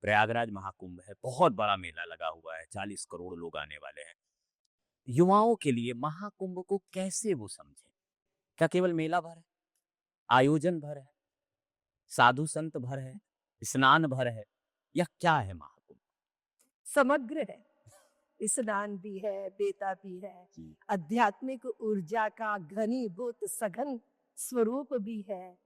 प्रयागराज महाकुंभ है, बहुत बड़ा मेला लगा हुआ है, 40 करोड़ लोग आने वाले हैं। युवाओं के लिए महाकुंभ को कैसे वो समझें? क्या केवल मेला भर है? आयोजन भर है? साधु संत भर है? स्नान भर है? या क्या है महाकुंभ? समग्र है। स्नान भी है, बेता भी है, जी। आध्यात्मिक ऊर्जा का घनीभूत सघन स्वरूप भी है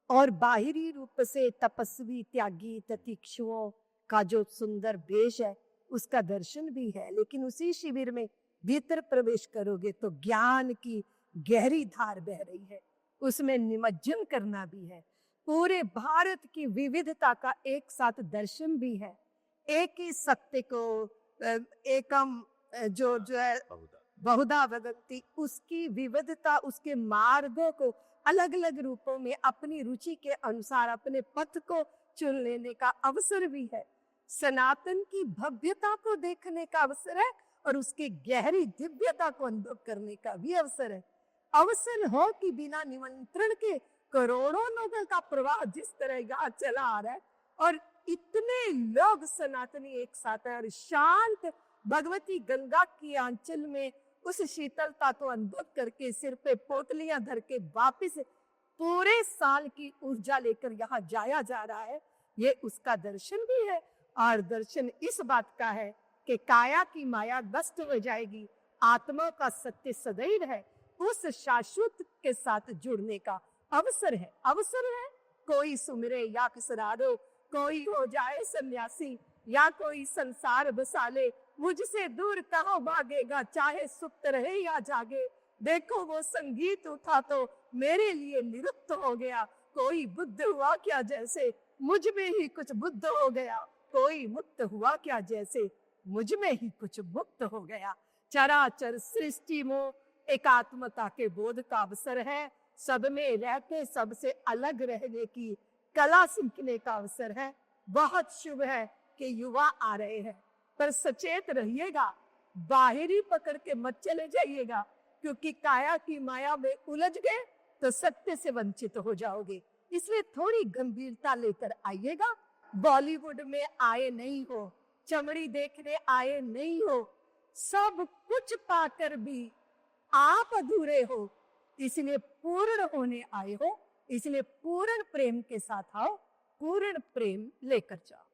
और बाहरी रूप से तपस्वी त्यागी तितिक्षुओं का जो सुंदर वेश है उसका दर्शन भी है। लेकिन उसी शिविर में भीतर प्रवेश करोगे तो ज्ञान की गहरी धार बह रही है, उसमें निमज्जन करना भी है। पूरे भारत की विविधता का एक साथ दर्शन भी है। एक ही सत्य को एकम जो जो है बहुधा। बहुधा वदंती, उसकी विविधता, उसके मार्गों को अलग अलग रूपों में अपनी रुचि के अनुसार अपने पथ को चुन लेने का अवसर भी है। सनातन की भव्यता को देखने का अवसर है और उसकी गहरी दिव्यता को अनुभव करने का भी अवसर है। अवसर हो कि बिना निमंत्रण के करोड़ों लोगों का प्रवाह जिस तरह यहाँ चला आ रहा है और इतने लोग सनातनी एक साथ है और शांत भगवती गंगा की आंचल में उस शीतलता को अनुभव करके सिर पे पोटलियां धर के वापिस पूरे साल की ऊर्जा लेकर यहाँ जाया जा रहा है। ये उसका दर्शन भी है और दर्शन इस बात का है कि काया की माया नष्ट हो जाएगी, आत्मा का सत्य सदैव है, उस शाश्वत के साथ जुड़ने का अवसर है। अवसर है, कोई सुमिरे या किसरारो, कोई हो जाए सन्यासी या कोई संसार बसा ले, मुझसे दूर कहाँ भागेगा, चाहे सुप्त रहे या जागे। देखो वो संगीत उठा तो मेरे लिए निरुक्त हो गया, कोई बुद्ध हुआ क्या जैसे मुझ में ही कुछ बुद्ध हो गया, कोई मुक्त हुआ क्या जैसे मुझ में ही कुछ मुक्त हो गया। चराचर सृष्टि में एकात्मता के बोध का अवसर है, सब में रहते सबसे अलग रहने की कला सीखने का अवसर है। बहुत शुभ है कि युवा आ रहे हैं, पर सचेत रहिएगा, बाहरी पकड़ के मत चले जाइएगा, क्योंकि काया की माया में उलझ गए तो सत्य से वंचित हो जाओगे। इसलिए थोड़ी गंभीरता लेकर आइएगा। बॉलीवुड में आए नहीं हो, चमड़ी देखने आए नहीं हो, सब कुछ पाकर भी आप अधूरे हो, इसलिए पूर्ण होने आए हो, इसलिए पूर्ण प्रेम के साथ आओ, पूर्ण प्रेम लेकर जाओ।